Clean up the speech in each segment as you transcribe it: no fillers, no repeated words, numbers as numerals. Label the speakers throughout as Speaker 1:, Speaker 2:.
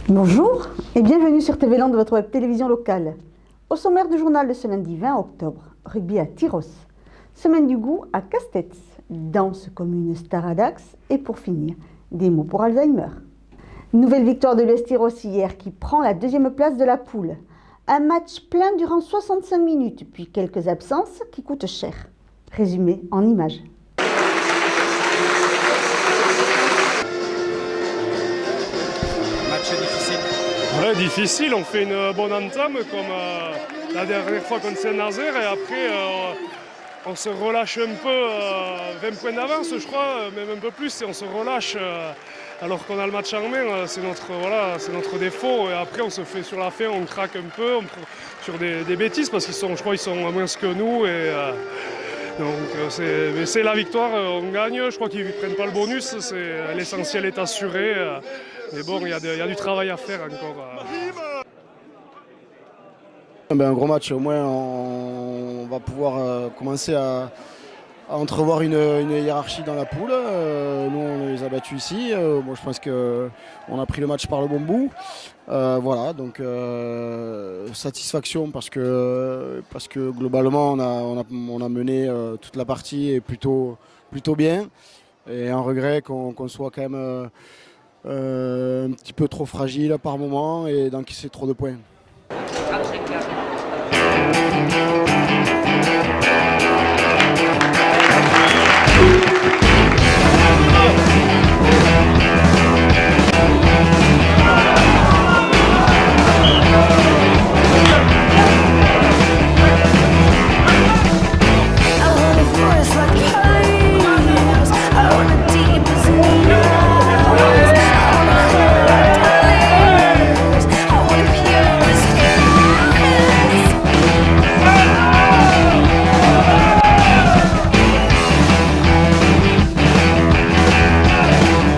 Speaker 1: Bonjour et bienvenue sur TV Land, votre web télévision locale. Au sommaire du journal de ce lundi 20 octobre, rugby à Tyros, semaine du goût à Castets, danse commune Staradax et pour finir, des mots pour Alzheimer. Nouvelle victoire de l'US Tyros hier qui prend la deuxième place de la poule. Un match plein durant 65 minutes, puis quelques absences qui coûtent cher. Résumé en images.
Speaker 2: Match difficile.
Speaker 3: Ouais, difficile, on fait une bonne entame comme la dernière fois contre Saint-Nazaire et après on se relâche un peu, 20 points d'avance je crois, même un peu plus, et on se relâche alors qu'on a le match en main, c'est notre défaut, et après on se fait sur la fin, on craque un peu sur des bêtises parce je crois qu'ils sont moins que nous, et donc c'est la victoire, on gagne, je crois qu'ils ne prennent pas le bonus, l'essentiel est assuré. Mais bon, il y a du travail à faire encore.
Speaker 4: Un gros match, au moins on va pouvoir commencer à entrevoir une hiérarchie dans la poule. Nous on les a battus ici. Moi je pense qu'on a pris le match par le bon bout. Voilà, donc satisfaction parce que globalement on a mené toute la partie et plutôt bien. Et un regret qu'on soit quand même un petit peu trop fragile par moment et d'encaisser trop de points.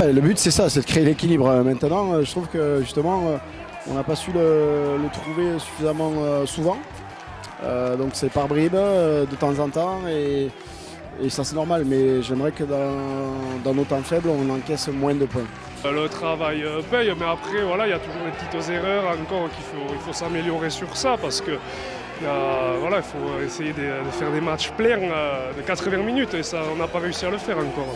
Speaker 4: Le but c'est ça, c'est de créer l'équilibre. Maintenant, je trouve que justement, on n'a pas su le trouver suffisamment souvent. Donc c'est par bribes, de temps en temps, et ça c'est normal. Mais j'aimerais que dans nos temps faibles, on encaisse moins de points.
Speaker 3: Le travail paye, mais après voilà, il y a toujours des petites erreurs encore il faut s'améliorer sur ça parce que il faut essayer de faire des matchs pleins de 80 minutes et ça on n'a pas réussi à le faire encore.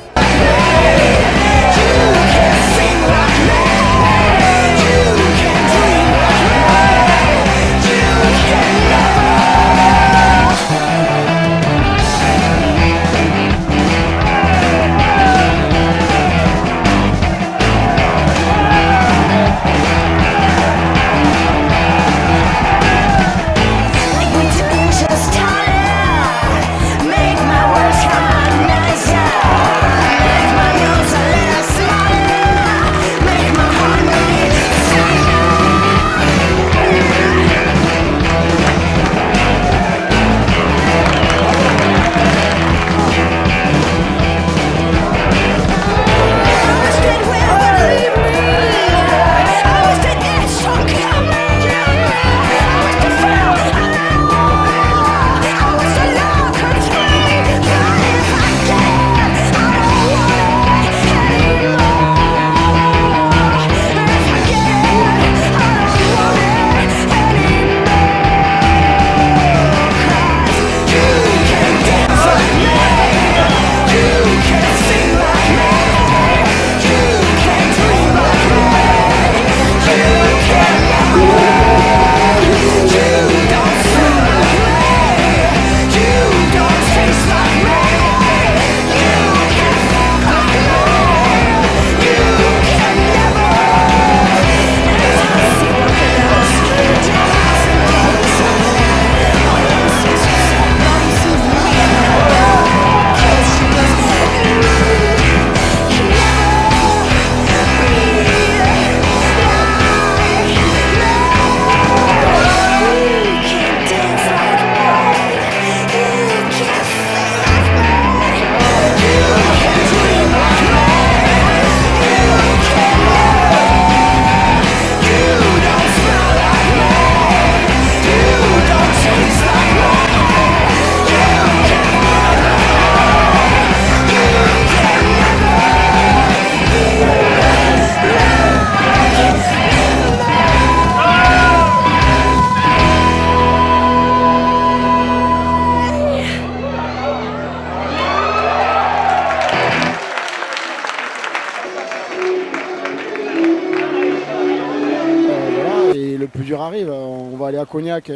Speaker 4: aller à Cognac.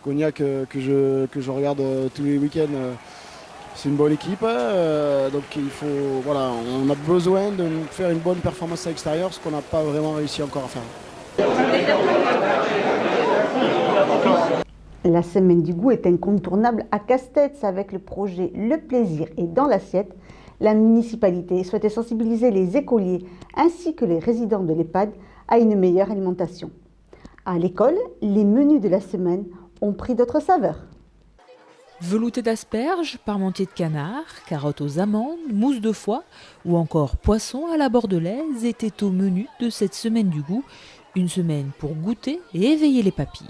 Speaker 4: Cognac que je regarde tous les week-ends. C'est une bonne équipe. Donc on a besoin de faire une bonne performance à l'extérieur, ce qu'on n'a pas vraiment réussi encore à faire.
Speaker 1: La semaine du goût est incontournable à Castets avec le projet Le plaisir est dans l'assiette. La municipalité souhaitait sensibiliser les écoliers ainsi que les résidents de l'EHPAD à une meilleure alimentation. À l'école, les menus de la semaine ont pris d'autres saveurs.
Speaker 2: Velouté d'asperges, parmentier de canard, carottes aux amandes, mousse de foie ou encore poisson à la bordelaise étaient au menu de cette semaine du goût. Une semaine pour goûter et éveiller les papilles.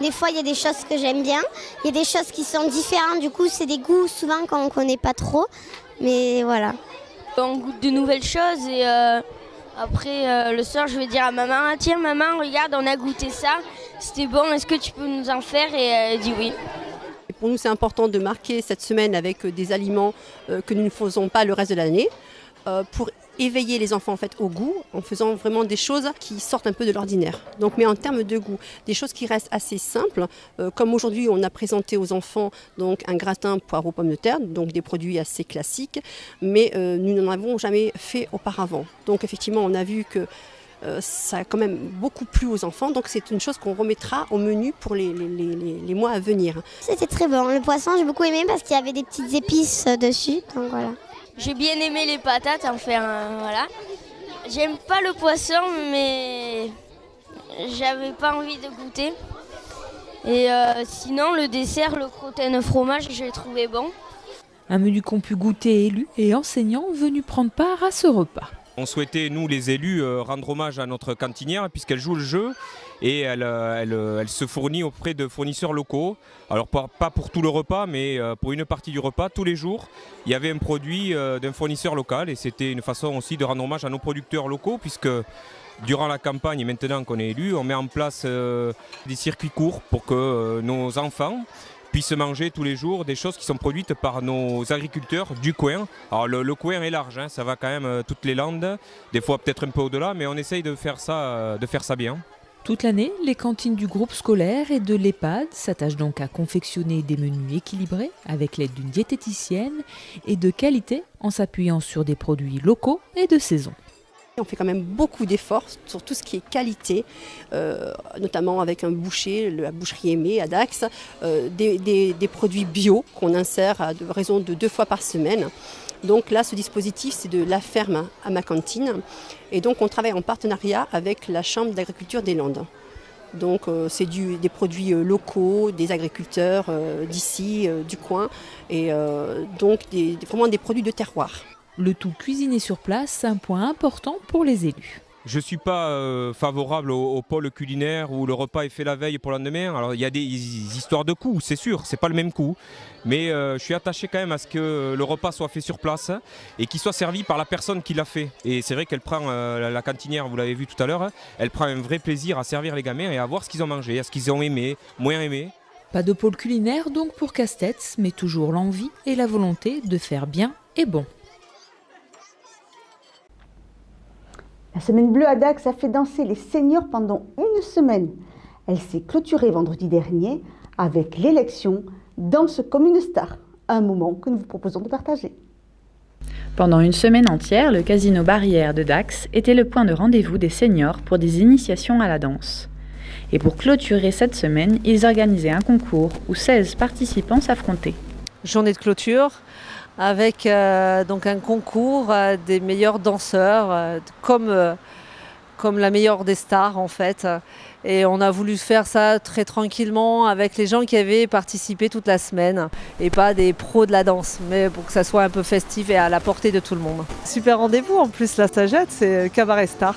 Speaker 5: Des fois, il y a des choses que j'aime bien, il y a des choses qui sont différentes, du coup, c'est des goûts souvent qu'on ne connaît pas trop, mais voilà.
Speaker 6: On goûte de nouvelles choses et après, le soir, je vais dire à maman, ah, tiens maman, regarde, on a goûté ça, c'était bon, est-ce que tu peux nous en faire? Et elle dit oui.
Speaker 7: Pour nous, c'est important de marquer cette semaine avec des aliments que nous ne faisons pas le reste de l'année, pour éveiller les enfants en fait au goût en faisant vraiment des choses qui sortent un peu de l'ordinaire. Donc, mais en termes de goût, des choses qui restent assez simples, comme aujourd'hui on a présenté aux enfants donc un gratin poireaux pommes de terre, donc des produits assez classiques, mais nous n'en avons jamais fait auparavant. Donc effectivement, on a vu que ça a quand même beaucoup plu aux enfants, donc c'est une chose qu'on remettra au menu pour les mois à venir.
Speaker 5: C'était très bon. Le poisson, j'ai beaucoup aimé parce qu'il y avait des petites épices dessus, donc voilà.
Speaker 6: J'ai bien aimé les patates, voilà. J'aime pas le poisson, mais j'avais pas envie de goûter. Et sinon, le dessert, le crottin de fromage, je l'ai trouvé bon.
Speaker 2: Un menu qu'ont pu goûter élus et enseignants venus prendre part à ce repas.
Speaker 8: On souhaitait, nous les élus, rendre hommage à notre cantinière puisqu'elle joue le jeu et elle se fournit auprès de fournisseurs locaux. Alors pas pour tout le repas, mais pour une partie du repas, tous les jours, il y avait un produit d'un fournisseur local et c'était une façon aussi de rendre hommage à nos producteurs locaux puisque durant la campagne et maintenant qu'on est élu, on met en place des circuits courts pour que nos enfants puissent manger tous les jours des choses qui sont produites par nos agriculteurs du coin. Alors le coin est large, hein, ça va quand même toutes les Landes, des fois peut-être un peu au-delà, mais on essaye de faire ça bien.
Speaker 2: Toute l'année, les cantines du groupe scolaire et de l'EHPAD s'attachent donc à confectionner des menus équilibrés avec l'aide d'une diététicienne et de qualité en s'appuyant sur des produits locaux et de saison.
Speaker 7: On fait quand même beaucoup d'efforts sur tout ce qui est qualité, notamment avec un boucher, la boucherie Aimée à Dax, des produits bio qu'on insère à raison de 2 fois par semaine. Donc là, ce dispositif, c'est de la ferme à ma cantine. Et donc, on travaille en partenariat avec la Chambre d'agriculture des Landes. Donc, c'est des produits locaux, des agriculteurs d'ici, du coin, et donc vraiment des produits de terroir.
Speaker 2: Le tout cuisiné sur place, un point important pour les élus.
Speaker 8: Je ne suis pas favorable au pôle culinaire où le repas est fait la veille pour le lendemain. Alors il y a des histoires de coûts, c'est sûr, c'est pas le même coût. Mais je suis attaché quand même à ce que le repas soit fait sur place et qu'il soit servi par la personne qui l'a fait. Et c'est vrai qu'elle prend, la cantinière, vous l'avez vu tout à l'heure, elle prend un vrai plaisir à servir les gamins et à voir ce qu'ils ont mangé, à ce qu'ils ont aimé, moins aimé.
Speaker 2: Pas de pôle culinaire donc pour Castets, mais toujours l'envie et la volonté de faire bien et bon.
Speaker 1: La Semaine Bleue à Dax a fait danser les seniors pendant une semaine. Elle s'est clôturée vendredi dernier avec l'élection Danse comme une star, un moment que nous vous proposons de partager.
Speaker 9: Pendant une semaine entière, le casino Barrière de Dax était le point de rendez-vous des seniors pour des initiations à la danse. Et pour clôturer cette semaine, ils organisaient un concours où 16 participants s'affrontaient.
Speaker 10: Journée de clôture avec donc un concours des meilleurs danseurs, comme la meilleure des stars en fait. Et on a voulu faire ça très tranquillement avec les gens qui avaient participé toute la semaine et pas des pros de la danse, mais pour que ça soit un peu festif et à la portée de tout le monde. Super rendez-vous en plus, la Stagette, c'est cabaret star.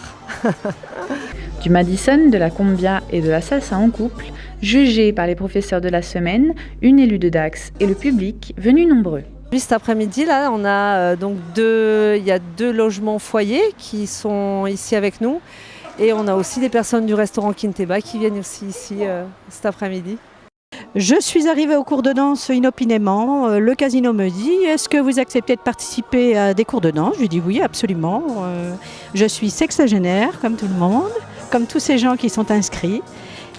Speaker 9: Du Madison, de la Combia et de la salsa en couple, jugés par les professeurs de la semaine, une élue de Dax et le public venus nombreux.
Speaker 10: Cet après-midi, là, on a il y a 2 logements foyers qui sont ici avec nous. Et on a aussi des personnes du restaurant Quinteba qui viennent aussi ici cet après-midi.
Speaker 11: Je suis arrivée au cours de danse inopinément. Le casino me dit « Est-ce que vous acceptez de participer à des cours de danse ?» Je lui dis « Oui, absolument. Je suis sexagénaire, comme tout le monde, comme tous ces gens qui sont inscrits.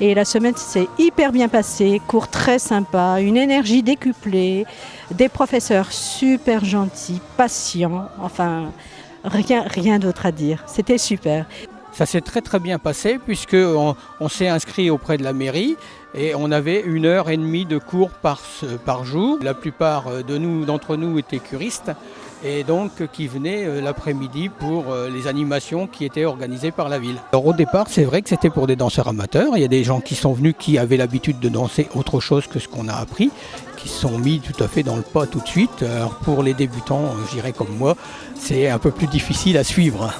Speaker 11: Et la semaine s'est hyper bien passée, cours très sympa, une énergie décuplée, des professeurs super gentils, patients, enfin rien d'autre à dire. C'était super.
Speaker 12: Ça s'est très très bien passé puisqu'on s'est inscrit auprès de la mairie et on avait 1h30 de cours par jour. La plupart d'entre nous étaient curistes et donc qui venaient l'après-midi pour les animations qui étaient organisées par la ville. Alors au départ, c'est vrai que c'était pour des danseurs amateurs. Il y a des gens qui sont venus qui avaient l'habitude de danser autre chose que ce qu'on a appris, qui se sont mis tout à fait dans le pas tout de suite. Alors pour les débutants, je dirais comme moi, c'est un peu plus difficile à suivre.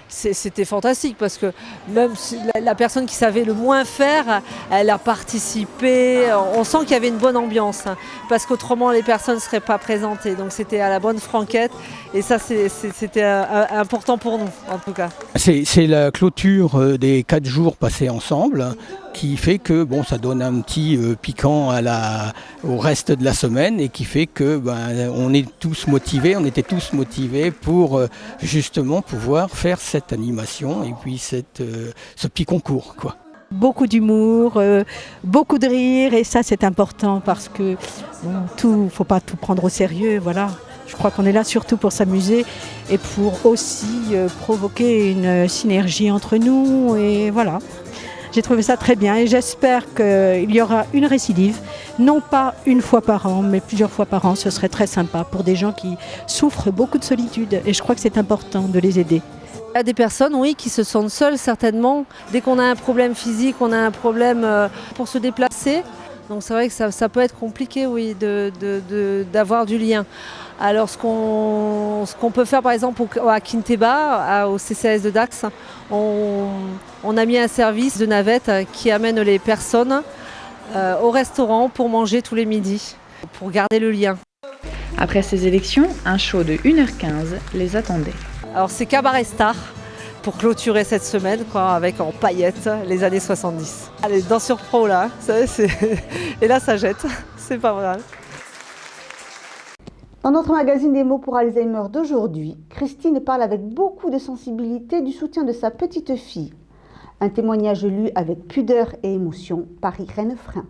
Speaker 10: C'était fantastique parce que même si la personne qui savait le moins faire, elle a participé. On sent qu'il y avait une bonne ambiance parce qu'autrement les personnes ne seraient pas présentées. Donc c'était à la bonne franquette et ça c'était important pour nous en tout cas.
Speaker 12: C'est la clôture des 4 jours passés ensemble qui fait que bon, ça donne un petit piquant au reste de la semaine et qui fait que on était tous motivés pour justement pouvoir faire cette animation et puis ce petit concours, quoi.
Speaker 11: Beaucoup d'humour, beaucoup de rire et ça c'est important parce que faut pas tout prendre au sérieux, voilà. Je crois qu'on est là surtout pour s'amuser et pour aussi provoquer une synergie entre nous et voilà. J'ai trouvé ça très bien et j'espère qu'il y aura une récidive, non pas une fois par an, mais plusieurs fois par an. Ce serait très sympa pour des gens qui souffrent beaucoup de solitude et je crois que c'est important de les aider.
Speaker 10: Il y a des personnes, oui, qui se sentent seules certainement. Dès qu'on a un problème physique, on a un problème pour se déplacer. Donc c'est vrai que ça peut être compliqué, oui, d'avoir du lien. Alors ce qu'on peut faire par exemple à Kinteba, au CCAS de Dax, on a mis un service de navette qui amène les personnes au restaurant pour manger tous les midis, pour garder le lien.
Speaker 9: Après ces élections, un show de 1h15 les attendait.
Speaker 10: Alors c'est Cabaret Star pour clôturer cette semaine avec en paillettes les années 70. Allez, danse sur pro là, et là ça jette, c'est pas mal.
Speaker 1: Dans notre magazine des mots pour Alzheimer d'aujourd'hui, Christine parle avec beaucoup de sensibilité du soutien de sa petite fille. Un témoignage lu avec pudeur et émotion par Irène Frein.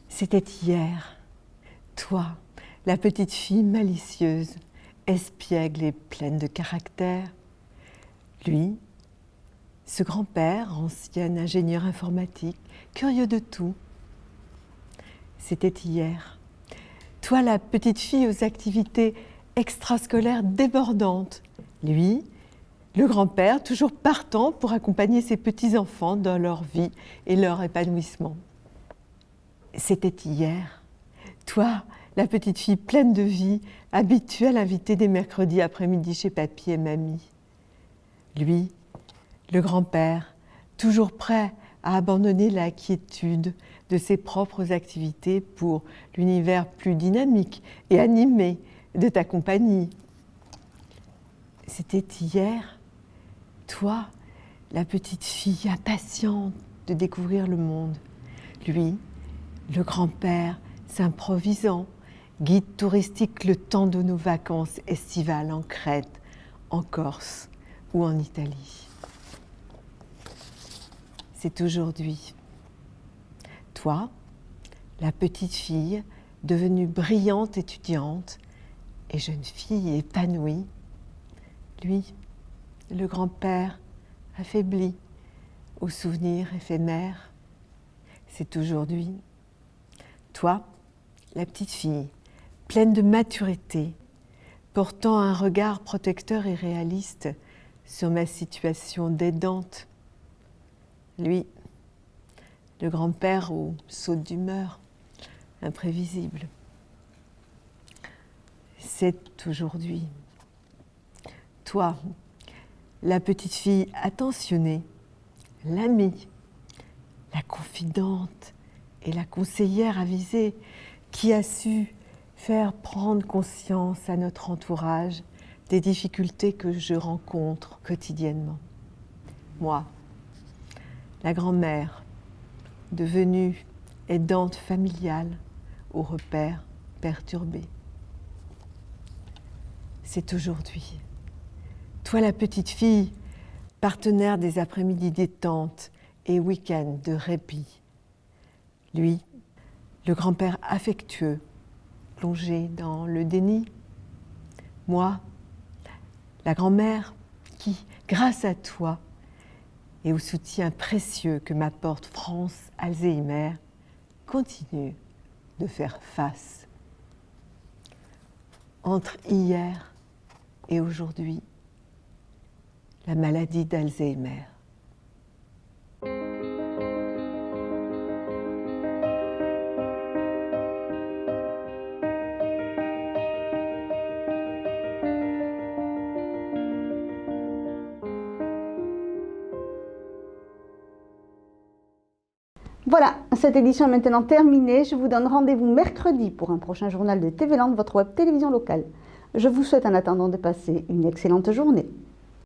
Speaker 13: C'était hier, toi, la petite fille malicieuse, espiègle et pleine de caractère. Lui, ce grand-père, ancien ingénieur informatique, curieux de tout. C'était hier, toi, la petite fille aux activités extrascolaires débordantes. Lui, le grand-père, toujours partant pour accompagner ses petits-enfants dans leur vie et leur épanouissement. C'était hier, toi, la petite fille pleine de vie, habituée à l'inviter des mercredis après-midi chez papy et mamie. Lui, le grand-père, toujours prêt à abandonner la quiétude de ses propres activités pour l'univers plus dynamique et animé de ta compagnie. C'était hier, toi, la petite fille impatiente de découvrir le monde. Lui, le grand-père, s'improvisant, guide touristique le temps de nos vacances estivales en Crète, en Corse ou en Italie. C'est aujourd'hui. Toi, la petite fille, devenue brillante étudiante et jeune fille épanouie. Lui, le grand-père, affaibli aux souvenirs éphémères. C'est aujourd'hui. Toi, la petite fille, pleine de maturité, portant un regard protecteur et réaliste sur ma situation d'aidante. Lui, le grand-père aux sautes d'humeur, imprévisible. C'est aujourd'hui. Toi, la petite fille attentionnée, l'amie, la confidente et la conseillère avisée qui a su faire prendre conscience à notre entourage des difficultés que je rencontre quotidiennement. Moi, la grand-mère, devenue aidante familiale aux repères perturbés. C'est aujourd'hui. Toi, la petite fille, partenaire des après-midi détente et week-ends de répit. Lui, le grand-père affectueux, plongé dans le déni. Moi, la grand-mère qui, grâce à toi et au soutien précieux que m'apporte France Alzheimer, continue de faire face. Entre hier et aujourd'hui, la maladie d'Alzheimer.
Speaker 1: Voilà, cette édition est maintenant terminée. Je vous donne rendez-vous mercredi pour un prochain journal de TV Land, votre web télévision locale. Je vous souhaite en attendant de passer une excellente journée.